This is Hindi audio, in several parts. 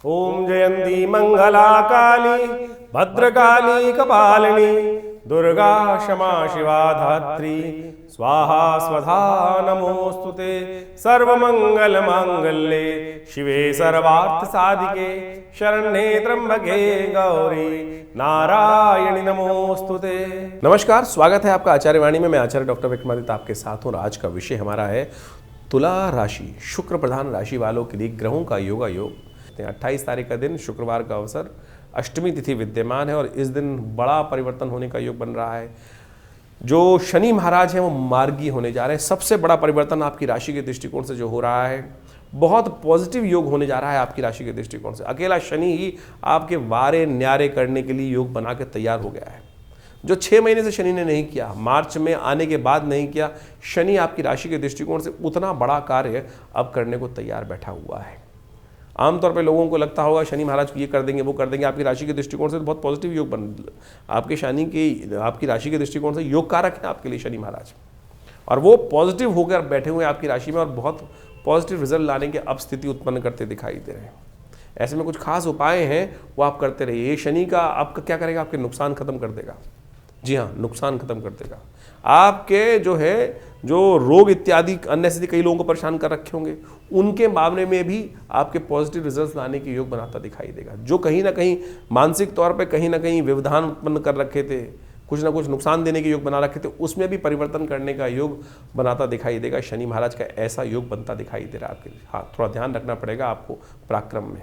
ओम जयंती मंगला काली भद्रकाली कपालिनी दुर्गा क्षमा शिवा धात्री स्वाहा स्वधा नमोस्तुते सर्वमंगल मांगल्ये शिवे सर्वार्थ साधिके शरण्ये त्र्यंबके गौरी नारायणी नमोस्तुते। नमस्कार, स्वागत है आपका आचार्य वाणी में। मैं आचार्य डॉक्टर विक्रमादित्य आपके साथ हूँ। आज का विषय हमारा है तुला राशि, शुक्र प्रधान राशि वालों के लिए ग्रहों का योगा योग। 28 तारीख का दिन शुक्रवार का अवसर, अष्टमी तिथि विद्यमान है और इस दिन बड़ा परिवर्तन होने का योग बन रहा है। जो शनि महाराज हैं वो मार्गी होने जा रहे हैं। सबसे बड़ा परिवर्तन आपकी राशि के दृष्टिकोण से जो हो रहा है, बहुत पॉजिटिव योग होने जा रहा है आपकी राशि के दृष्टिकोण से। अकेला शनि ही आपके वारे न्यारे करने के लिए योग बना के तैयार हो गया है। जो 6 महीने से शनि ने नहीं किया, मार्च में आने के बाद नहीं किया, शनि आपकी राशि के दृष्टिकोण से उतना बड़ा कार्य अब करने को तैयार बैठा हुआ है। आमतौर पे लोगों को लगता होगा शनि महाराज ये कर देंगे वो कर देंगे। आपकी राशि के दृष्टिकोण से तो बहुत पॉजिटिव योग बन, आपकी राशि के दृष्टिकोण से योग कारक है आपके लिए शनि महाराज, और वो पॉजिटिव होकर बैठे हुए हैं आपकी राशि में और बहुत पॉजिटिव रिजल्ट लाने की अब स्थिति उत्पन्न करते दिखाई दे रहे हैं। ऐसे में कुछ खास उपाय हैं वो आप करते रहिए। ये शनि का आपका क्या करेगा, आपके नुकसान खत्म कर देगा। जी हाँ, नुकसान खत्म कर देगा। आपके जो रोग इत्यादि अन्य स्थिति कई लोगों को परेशान कर रखे होंगे, उनके मामले में भी आपके पॉजिटिव रिजल्ट्स लाने की योग बनाता दिखाई देगा। जो कहीं ना कहीं मानसिक तौर पे कहीं ना कहीं व्यवधान उत्पन्न कर रखे थे, कुछ ना कुछ नुकसान देने के योग बना रखे थे, उसमें भी परिवर्तन करने का योग बनाता दिखाई देगा। शनि महाराज का ऐसा योग बनता दिखाई दे रहा है आपके लिए। हाँ, थोड़ा ध्यान रखना पड़ेगा आपको पराक्रम में।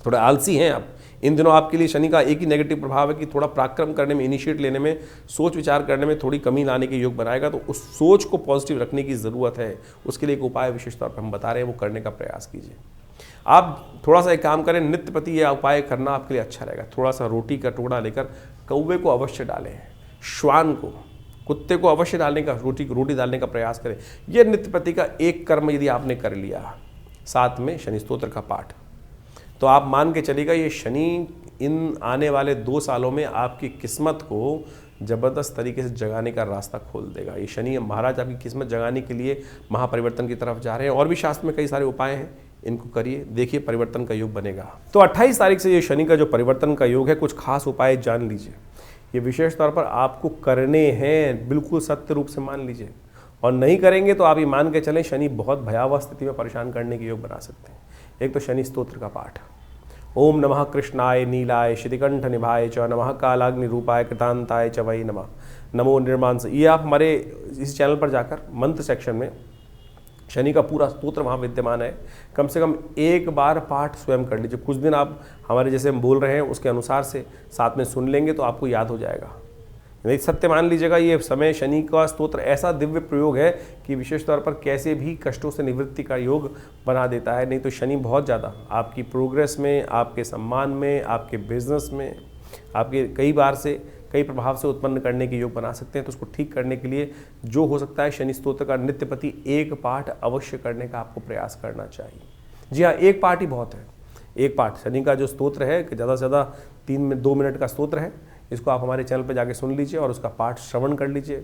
थोड़ा आलसी हैं आप इन दिनों। आपके लिए शनि का एक ही नेगेटिव प्रभाव है कि थोड़ा पराक्रम करने में, इनिशिएट लेने में, सोच विचार करने में थोड़ी कमी लाने के योग बनाएगा। तो उस सोच को पॉजिटिव रखने की ज़रूरत है। उसके लिए एक उपाय विशेष तौर पर हम बता रहे हैं, वो करने का प्रयास कीजिए। आप थोड़ा सा एक काम करें, नित्य प्रति यह उपाय करना आपके लिए अच्छा रहेगा। थोड़ा सा रोटी का टुकड़ा लेकर कौवे को अवश्य डालें, श्वान को, कुत्ते को अवश्य डालने का, रोटी डालने का प्रयास करें। यह नित्य प्रति का एक कर्म यदि आपने कर लिया, साथ में शनि स्तोत्र का पाठ, तो आप मान के चलिएगा ये शनि इन आने वाले 2 सालों में आपकी किस्मत को ज़बरदस्त तरीके से जगाने का रास्ता खोल देगा। ये शनि महाराज आपकी किस्मत जगाने के लिए महापरिवर्तन की तरफ जा रहे हैं। और भी शास्त्र में कई सारे उपाय हैं, इनको करिए, देखिए परिवर्तन का योग बनेगा। तो 28 तारीख से ये शनि का जो परिवर्तन का योग है, कुछ खास उपाय जान लीजिए। ये विशेष तौर पर आपको करने हैं, बिल्कुल सत्य रूप से मान लीजिए। और नहीं करेंगे तो आप ये मान के चलें शनि बहुत भयावह स्थिति में परेशान करने के योग बना सकते हैं। एक तो शनि स्तोत्र का पाठ, ओम नमः कृष्णाय नीलाय श्रीकंठ निभाय च नमः कालाग्नि रूपाय कृतांताय च वै नमः नमो निर्मांस। ये आप हमारे इस चैनल पर जाकर मंत्र सेक्शन में शनि का पूरा स्तोत्र वहाँ विद्यमान है। कम से कम एक बार पाठ स्वयं कर लीजिए। कुछ दिन आप हमारे जैसे हम बोल रहे हैं उसके अनुसार से साथ में सुन लेंगे तो आपको याद हो जाएगा। नहीं, सत्य मान लीजिएगा, ये समय शनि का स्तोत्र ऐसा दिव्य प्रयोग है कि विशेष तौर पर कैसे भी कष्टों से निवृत्ति का योग बना देता है। नहीं तो शनि बहुत ज़्यादा आपकी प्रोग्रेस में, आपके सम्मान में, आपके बिजनेस में, आपके कई प्रभाव से उत्पन्न करने के योग बना सकते हैं। तो उसको ठीक करने के लिए जो हो सकता है, शनि स्तोत्र का नित्य प्रति एक पाठ अवश्य करने का आपको प्रयास करना चाहिए। जी हाँ, एक पाठ ही बहुत है। एक पाठ शनि का जो स्तोत्र है कि ज़्यादा से ज़्यादा 2 मिनट का स्तोत्र है। इसको आप हमारे चैनल पर जाके सुन लीजिए और उसका पाठ श्रवण कर लीजिए,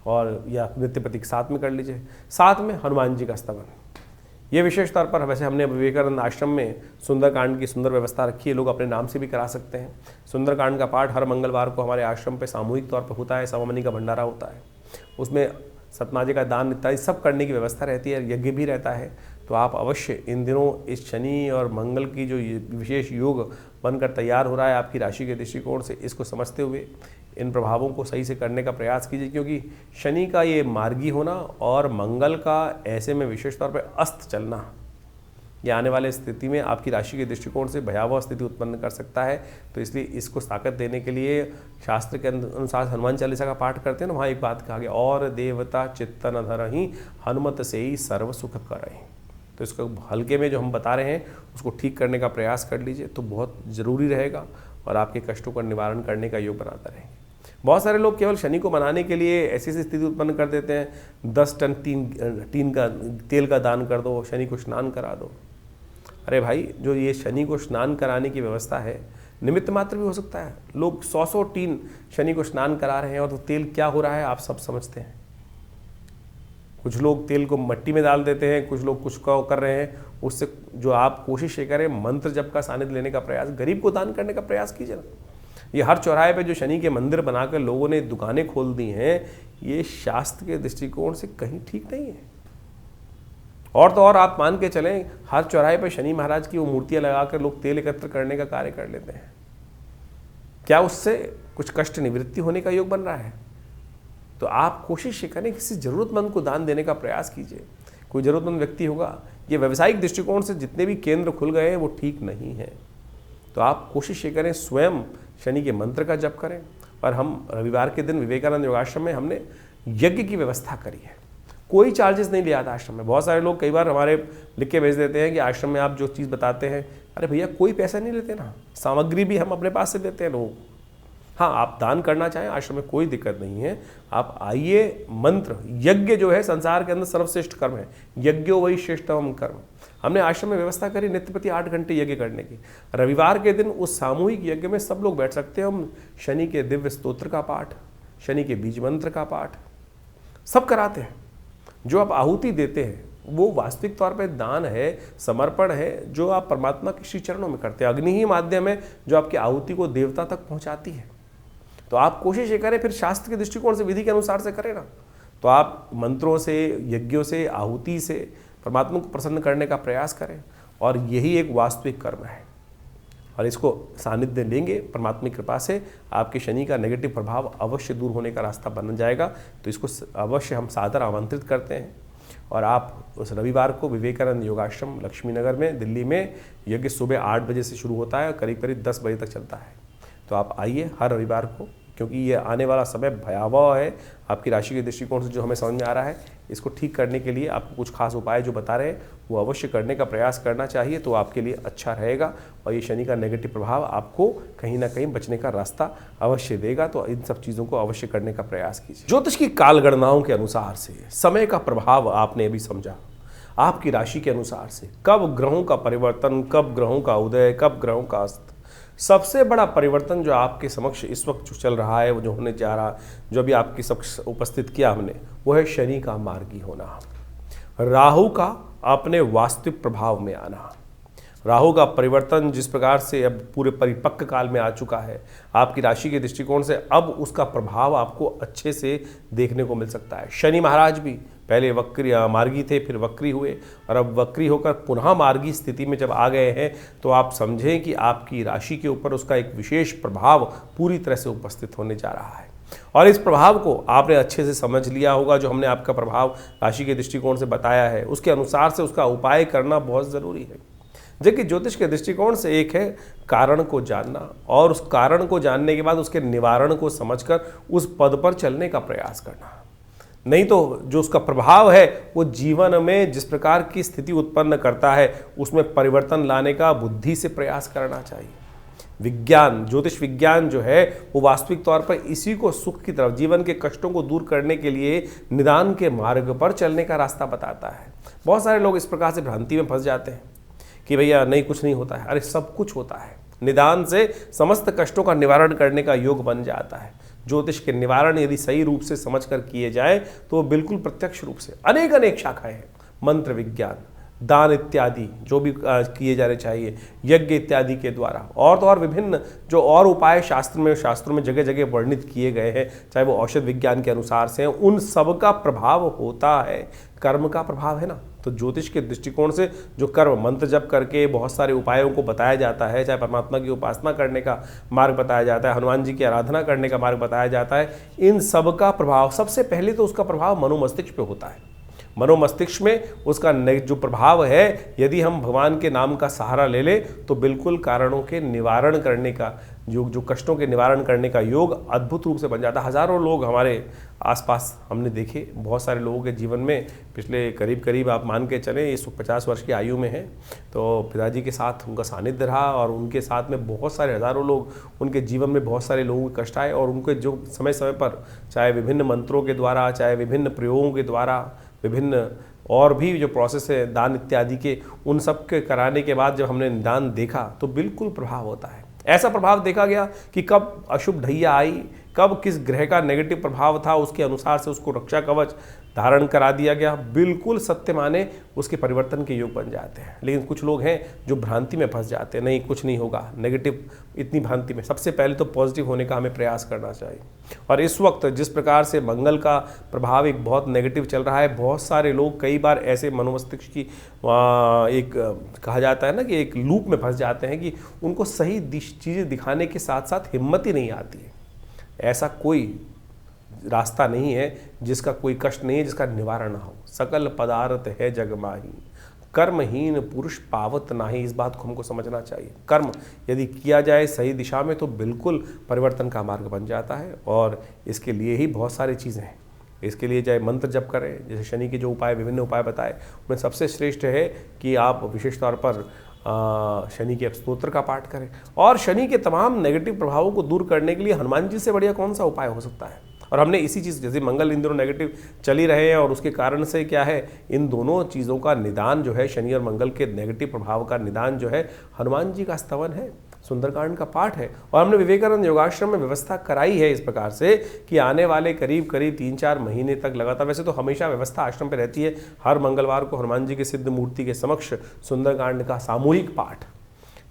और या नित्य प्रति के साथ में कर लीजिए। साथ में हनुमान जी का स्तवन, ये विशेष तौर पर वैसे हमने विवेकानंद आश्रम में सुंदरकांड की सुंदर व्यवस्था रखी है। लोग अपने नाम से भी करा सकते हैं। सुंदरकांड का पाठ हर मंगलवार को हमारे आश्रम पे सामूहिक तौर पर होता है। सवामनी का भंडारा होता है, उसमें सतनाजे का दान इत्यादि सब करने की व्यवस्था रहती है, यज्ञ भी रहता है। तो आप अवश्य इन दिनों इस शनि और मंगल की जो विशेष योग बनकर तैयार हो रहा है आपकी राशि के दृष्टिकोण से, इसको समझते हुए इन प्रभावों को सही से करने का प्रयास कीजिए। क्योंकि शनि का ये मार्गी होना और मंगल का ऐसे में विशेष तौर पर अस्त चलना, ये आने वाले स्थिति में आपकी राशि के दृष्टिकोण से भयावह स्थिति उत्पन्न कर सकता है। तो इसलिए इसको ताकत देने के लिए शास्त्र के अनुसार हनुमान चालीसा का पाठ करते हैं ना, वहाँ एक बात कहा गया, और देवता चित्तन धरहि हनुमत से ही सर्व सुख करहि। तो इसको हल्के में जो हम बता रहे हैं उसको ठीक करने का प्रयास कर लीजिए, तो बहुत ज़रूरी रहेगा और आपके कष्टों का निवारण करने का योग बनाता रहेगा। बहुत सारे लोग केवल शनि को मनाने के लिए ऐसी स्थिति उत्पन्न कर देते हैं, 10 टन टीन का तेल का दान कर दो, शनि को स्नान करा दो। अरे भाई, जो ये शनि को स्नान कराने की व्यवस्था है, निमित्त मात्र भी हो सकता है। लोग 100 टीन शनि को स्नान करा रहे हैं और तो तेल क्या हो रहा है आप सब समझते हैं। कुछ लोग तेल को मिट्टी में डाल देते हैं, कुछ लोग कुछ कर रहे हैं, उससे जो आप कोशिश ये करें, मंत्र जप का सानिध्य लेने का प्रयास, गरीब को दान करने का प्रयास कीजिए ना। ये हर चौराहे पे जो शनि के मंदिर बनाकर लोगों ने दुकानें खोल दी हैं, ये शास्त्र के दृष्टिकोण से कहीं ठीक नहीं है। और तो और आप मान के चलें, हर चौराहे पे शनि महाराज की वो मूर्तियां लगाकर लोग तेल एकत्र करने का कार्य कर लेते हैं। क्या उससे कुछ कष्ट निवृत्ति होने का योग बन रहा है? तो आप कोशिश ये करें, किसी जरूरतमंद को दान देने का प्रयास कीजिए। कोई जरूरतमंद व्यक्ति होगा, ये व्यावसायिक दृष्टिकोण से जितने भी केंद्र खुल गए हैं वो ठीक नहीं है। तो आप कोशिश ये करें, स्वयं शनि के मंत्र का जप करें। और हम रविवार के दिन विवेकानंद योगाश्रम में हमने यज्ञ की व्यवस्था करी है। कोई चार्जेस नहीं लिया था आश्रम में। बहुत सारे लोग कई बार हमारे लिख के भेज देते हैं कि आश्रम में आप जो चीज़ बताते हैं, अरे भैया कोई पैसा नहीं लेते ना, सामग्री भी हम अपने पास से देते हैं लोग। हाँ, आप दान करना चाहें आश्रम में कोई दिक्कत नहीं है, आप आइए। मंत्र यज्ञ जो है संसार के अंदर सर्वश्रेष्ठ कर्म है, यज्ञो वही श्रेष्ठतम कर्म। हमने आश्रम में व्यवस्था करी नित्य प्रति 8 घंटे यज्ञ करने की। रविवार के दिन उस सामूहिक यज्ञ में सब लोग बैठ सकते हैं। हम शनि के दिव्य स्तोत्र का पाठ, शनि के बीज मंत्र का पाठ सब कराते हैं। जो आप आहुति देते हैं वो वास्तविक तौर पे दान है, समर्पण है, जो आप परमात्मा के श्री चरणों में करते हैं। अग्नि ही माध्यम है जो आपकी आहुति को देवता तक पहुंचाती है। तो आप कोशिश ये करें, फिर शास्त्र के दृष्टिकोण से, विधि के अनुसार से करें ना। तो आप मंत्रों से, यज्ञों से, आहुति से परमात्मा को प्रसन्न करने का प्रयास करें, और यही एक वास्तविक कर्म है। और इसको सानिध्य लेंगे, परमात्मा की कृपा से आपके शनि का नेगेटिव प्रभाव अवश्य दूर होने का रास्ता बन जाएगा। तो इसको अवश्य हम सादर आमंत्रित करते हैं। और आप उस रविवार को विवेकानंद योगाश्रम लक्ष्मी नगर में, दिल्ली में, यज्ञ सुबह 8 बजे से शुरू होता है, करीब करीब 10 बजे तक चलता है। तो आप आइए हर रविवार को, क्योंकि ये आने वाला समय भयावह है। आपकी राशि के दृष्टिकोण से जो हमें समझ में आ रहा है, इसको ठीक करने के लिए आपको कुछ खास उपाय जो बता रहे हैं वो अवश्य करने का प्रयास करना चाहिए। तो आपके लिए अच्छा रहेगा, और ये शनि का नेगेटिव प्रभाव आपको कहीं ना कहीं बचने का रास्ता अवश्य देगा। तो इन सब चीज़ों को अवश्य करने का प्रयास कीजिए। ज्योतिष की काल गणनाओं के अनुसार से समय का प्रभाव आपने अभी समझा। आपकी राशि के अनुसार से कब ग्रहों का परिवर्तन, कब ग्रहों का उदय, कब ग्रहों का अस्त। सबसे बड़ा परिवर्तन जो आपके समक्ष इस वक्त जो चल रहा है, वो जो होने जा रहा, जो अभी आपके समक्ष उपस्थित किया हमने, वो है शनि का मार्गी होना, राहु का अपने वास्तविक प्रभाव में आना। राहु का परिवर्तन जिस प्रकार से अब पूरे परिपक्व काल में आ चुका है, आपकी राशि के दृष्टिकोण से अब उसका प्रभाव आपको अच्छे से देखने को मिल सकता है। शनि महाराज भी पहले वक्री मार्गी थे, फिर वक्री हुए, और अब वक्री होकर पुनः मार्गी स्थिति में जब आ गए हैं, तो आप समझें कि आपकी राशि के ऊपर उसका एक विशेष प्रभाव पूरी तरह से उपस्थित होने जा रहा है। और इस प्रभाव को आपने अच्छे से समझ लिया होगा। जो हमने आपका प्रभाव राशि के दृष्टिकोण से बताया है, उसके अनुसार से उसका उपाय करना बहुत ज़रूरी है। जबकि ज्योतिष के दृष्टिकोण से एक है कारण को जानना, और उस कारण को जानने के बाद उसके निवारण को समझकर उस पद पर चलने का प्रयास करना। नहीं तो जो उसका प्रभाव है वो जीवन में जिस प्रकार की स्थिति उत्पन्न करता है, उसमें परिवर्तन लाने का बुद्धि से प्रयास करना चाहिए। विज्ञान, ज्योतिष विज्ञान जो है वो वास्तविक तौर पर इसी को सुख की तरफ, जीवन के कष्टों को दूर करने के लिए निदान के मार्ग पर चलने का रास्ता बताता है। बहुत सारे लोग इस प्रकार से भ्रांति में फंस जाते हैं कि भैया नहीं, कुछ नहीं होता है। अरे सब कुछ होता है। निदान से समस्त कष्टों का निवारण करने का योग बन जाता है। ज्योतिष के निवारण यदि सही रूप से समझकर किए जाए तो वो बिल्कुल प्रत्यक्ष रूप से अनेक शाखाएं हैं। मंत्र विज्ञान, दान इत्यादि जो भी किए जाने चाहिए, यज्ञ इत्यादि के द्वारा, और तो और विभिन्न जो और उपाय शास्त्रों में जगह जगह वर्णित किए गए हैं, चाहे वो औषध विज्ञान के अनुसार से हैं, उन सब का प्रभाव होता है। कर्म का प्रभाव है ना। तो ज्योतिष के दृष्टिकोण से जो कर्म, मंत्र जप करके बहुत सारे उपायों को बताया जाता है, चाहे परमात्मा की उपासना करने का मार्ग बताया जाता है, हनुमान जी की आराधना करने का मार्ग बताया जाता है, इन सब का प्रभाव सबसे पहले तो उसका प्रभाव मनोमस्तिष्क पे होता है। मनोमस्तिष्क में उसका जो प्रभाव है, यदि हम भगवान के नाम का सहारा ले ले तो बिल्कुल कारणों के निवारण करने का, जो कष्टों के निवारण करने का योग अद्भुत रूप से बन जाता है। हज़ारों लोग हमारे आसपास हमने देखे, बहुत सारे लोगों के जीवन में पिछले करीब आप मान के चलें, ये 50 वर्ष की आयु में है, तो पिताजी के साथ उनका सानिध्य रहा, और उनके साथ में बहुत सारे हज़ारों लोग, उनके जीवन में बहुत सारे लोगों के कष्ट आए, और उनके जो समय समय पर चाहे विभिन्न मंत्रों के द्वारा, चाहे विभिन्न प्रयोगों के द्वारा, विभिन्न और भी जो प्रोसेस है दान इत्यादि के, उन सब के कराने के बाद जब हमने दान देखा तो बिल्कुल प्रभाव होता है। ऐसा प्रभाव देखा गया कि कब अशुभ ढैया आई कब किस ग्रह का नेगेटिव प्रभाव था, उसके अनुसार से उसको रक्षा कवच धारण करा दिया गया, बिल्कुल सत्य माने उसके परिवर्तन के योग बन जाते हैं। लेकिन कुछ लोग हैं जो भ्रांति में फंस जाते हैं, नहीं कुछ नहीं होगा, नेगेटिव इतनी भ्रांति में। सबसे पहले तो पॉजिटिव होने का हमें प्रयास करना चाहिए। और इस वक्त जिस प्रकार से मंगल का प्रभाव एक बहुत नेगेटिव चल रहा है, बहुत सारे लोग कई बार ऐसे मनोमस्तिष्क की एक कहा जाता है ना कि एक लूप में फंस जाते हैं कि उनको सही चीज़ें दिखाने के साथ साथ हिम्मत ही नहीं आती है। ऐसा कोई रास्ता नहीं है जिसका कोई कष्ट नहीं है जिसका निवारण ना हो। सकल पदार्थ है जग माही, कर्महीन पुरुष पावत नाही। इस बात को हमको समझना चाहिए। कर्म यदि किया जाए सही दिशा में तो बिल्कुल परिवर्तन का मार्ग बन जाता है। और इसके लिए ही बहुत सारी चीज़ें हैं। इसके लिए चाहे मंत्र जप करें, जैसे शनि के जो उपाय, विभिन्न उपाय बताए, उनमें सबसे श्रेष्ठ है कि आप विशेष तौर पर शनि के स्तोत्र का पाठ करें। और शनि के तमाम नेगेटिव प्रभावों को दूर करने के लिए हनुमान जी से बढ़िया कौन सा उपाय हो सकता है। और हमने इसी चीज़, जैसे मंगल इन दिनों नेगेटिव चल ही रहे हैं और उसके कारण से क्या है, इन दोनों चीज़ों का निदान जो है, शनि और मंगल के नेगेटिव प्रभाव का निदान जो है, हनुमान जी का स्तवन है, सुंदरकांड का पाठ है। और हमने विवेकानंद योगाश्रम में व्यवस्था कराई है इस प्रकार से कि आने वाले करीब 3-4 महीने तक लगातार, वैसे तो हमेशा व्यवस्था आश्रम पे रहती है, हर मंगलवार को हनुमान जी के सिद्ध मूर्ति के समक्ष सुंदरकांड का सामूहिक पाठ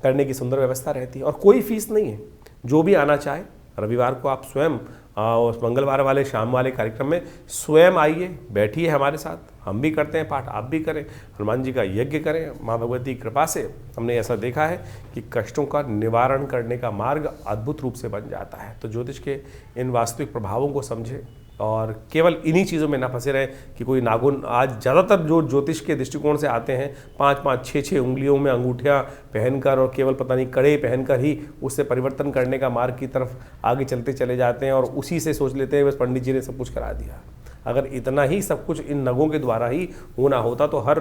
करने की सुंदर व्यवस्था रहती है। और कोई फीस नहीं है, जो भी आना चाहे रविवार को आप स्वयं उस मंगलवार वाले शाम वाले कार्यक्रम में स्वयं आइए, बैठिए हमारे साथ, हम भी करते हैं पाठ, आप भी करें, हनुमान जी का यज्ञ करें। माँ भगवती की कृपा से हमने ऐसा देखा है कि कष्टों का निवारण करने का मार्ग अद्भुत रूप से बन जाता है। तो ज्योतिष के इन वास्तविक प्रभावों को समझें और केवल इन्हीं चीज़ों में ना फंसे रहें कि कोई नाखून, आज ज़्यादातर जो ज्योतिष के दृष्टिकोण से आते हैं 5-5, 6-6 उंगलियों में अंगूठियाँ पहनकर और केवल पता नहीं कड़े पहनकर ही उससे परिवर्तन करने का मार्ग की तरफ आगे चलते चले जाते हैं और उसी से सोच लेते हैं बस पंडित जी ने सब कुछ करा दिया। अगर इतना ही सब कुछ इन नगों के द्वारा ही होना होता तो हर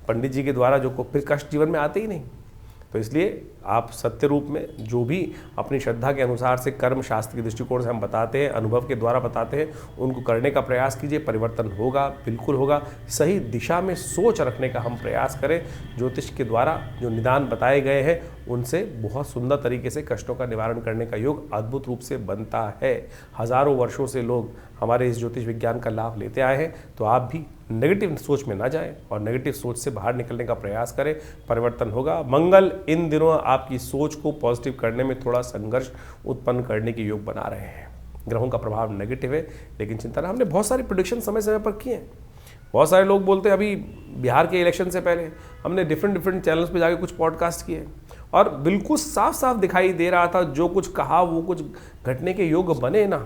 पंडित जी के द्वारा जो फिर कष्ट जीवन में आते ही नहीं। तो इसलिए आप सत्य रूप में जो भी अपनी श्रद्धा के अनुसार से कर्म शास्त्र के दृष्टिकोण से हम बताते हैं, अनुभव के द्वारा बताते हैं, उनको करने का प्रयास कीजिए। परिवर्तन होगा, बिल्कुल होगा। सही दिशा में सोच रखने का हम प्रयास करें। ज्योतिष के द्वारा जो निदान बताए गए हैं उनसे बहुत सुंदर तरीके से कष्टों का निवारण करने का योग अद्भुत रूप से बनता है। हजारों वर्षों से लोग हमारे इस ज्योतिष विज्ञान का लाभ लेते आए हैं। तो आप भी नेगेटिव सोच में ना जाएं और नेगेटिव सोच से बाहर निकलने का प्रयास करें, परिवर्तन होगा। मंगल इन दिनों आपकी सोच को पॉजिटिव करने में थोड़ा संघर्ष उत्पन्न करने के योग बना रहे हैं। ग्रहों का प्रभाव नेगेटिव है, लेकिन चिंता ना, हमने बहुत सारी प्रेडिक्शन समय समय पर किए हैं। बहुत सारे लोग बोलते हैं, अभी बिहार के इलेक्शन से पहले हमने डिफरेंट चैनल्स पे जाके कुछ पॉडकास्ट किए और बिल्कुल साफ साफ दिखाई दे रहा था जो कुछ कहा वो कुछ घटने के योग बने ना।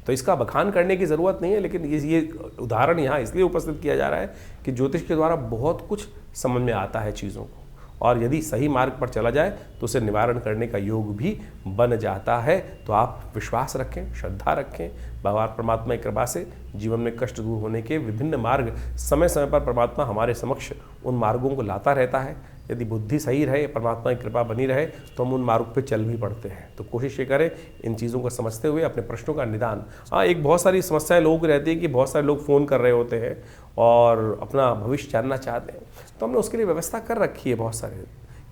तो इसका बखान करने की ज़रूरत नहीं है, लेकिन ये उदाहरण यहाँ इसलिए उपस्थित किया जा रहा है कि ज्योतिष के द्वारा बहुत कुछ समझ में आता है चीज़ों को, और यदि सही मार्ग पर चला जाए तो उसे निवारण करने का योग भी बन जाता है। तो आप विश्वास रखें, श्रद्धा रखें, भगवान परमात्मा की कृपा से जीवन में कष्ट दूर होने के विभिन्न मार्ग समय समय पर परमात्मा हमारे समक्ष उन मार्गों को लाता रहता है। यदि बुद्धि सही रहे, परमात्मा की कृपा बनी रहे तो हम उन मार्ग पे चल भी पड़ते हैं। तो कोशिश ये करें इन चीज़ों को समझते हुए अपने प्रश्नों का निदान। हाँ, एक बहुत सारी समस्याएं लोगों की रहती है कि बहुत सारे लोग फ़ोन कर रहे होते हैं और अपना भविष्य जानना चाहते हैं। तो हमने उसके लिए व्यवस्था कर रखी है बहुत सारे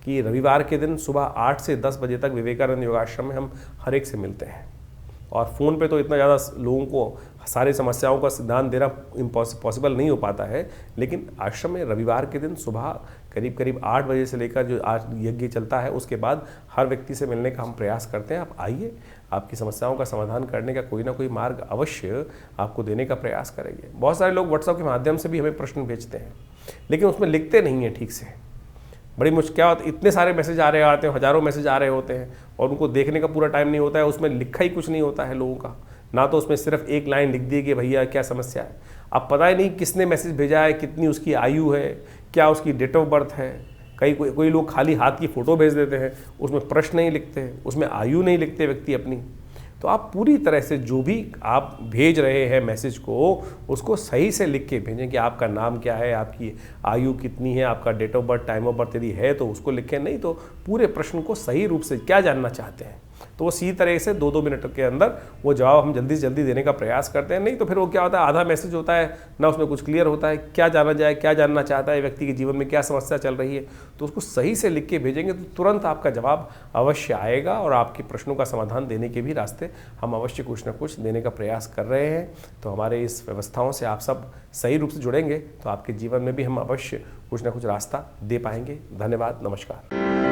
कि रविवार के दिन सुबह 8 से 10 बजे तक विवेकानंद योगाश्रम में हम हर एक से मिलते हैं। और फ़ोन पे तो इतना ज़्यादा लोगों को सारी समस्याओं का सिद्धांत देना पॉसिबल नहीं हो पाता है, लेकिन आश्रम में रविवार के दिन सुबह करीब 8 बजे से लेकर जो आज यज्ञ चलता है उसके बाद हर व्यक्ति से मिलने का हम प्रयास करते हैं। आप आइए, आपकी समस्याओं का समाधान करने का कोई ना कोई मार्ग अवश्य आपको देने का प्रयास करेंगे। बहुत सारे लोग व्हाट्सएप के माध्यम से भी हमें प्रश्न भेजते हैं, लेकिन उसमें लिखते नहीं हैं ठीक से। बड़ी मुश्किल, क्या होता है, इतने सारे मैसेज आ रहे आते हैं, हज़ारों मैसेज आ रहे होते हैं और उनको देखने का पूरा टाइम नहीं होता है। उसमें लिखा ही कुछ नहीं होता है लोगों का, ना तो उसमें सिर्फ एक लाइन लिख दी कि भैया क्या समस्या है। अब पता ही नहीं किसने मैसेज भेजा है, कितनी उसकी आयु है, क्या उसकी डेट ऑफ बर्थ है। कोई लोग खाली हाथ की फ़ोटो भेज देते हैं, उसमें प्रश्न नहीं लिखते, उसमें आयु नहीं लिखते व्यक्ति अपनी। तो आप पूरी तरह से जो भी आप भेज रहे हैं मैसेज को, उसको सही से लिख के भेजें कि आपका नाम क्या है, आपकी आयु कितनी है, आपका date of birth, time of birth यदि है तो उसको लिखें, नहीं तो पूरे प्रश्न को सही रूप से क्या जानना चाहते हैं, तो वो इसी तरह से 2-2 मिनट के अंदर वो जवाब हम जल्दी से जल्दी देने का प्रयास करते हैं। नहीं तो फिर वो क्या होता है, आधा मैसेज होता है ना, उसमें कुछ क्लियर होता है क्या जाना जाए, क्या जानना चाहता है व्यक्ति के जीवन में, क्या समस्या चल रही है। तो उसको सही से लिख के भेजेंगे तो तुरंत आपका जवाब अवश्य आएगा और आपके प्रश्नों का समाधान देने के भी रास्ते हम अवश्य कुछ ना कुछ देने का प्रयास कर रहे हैं। तो हमारे इस व्यवस्थाओं से आप सब सही रूप से जुड़ेंगे तो आपके जीवन में भी हम अवश्य कुछ ना कुछ रास्ता दे पाएंगे। धन्यवाद, नमस्कार।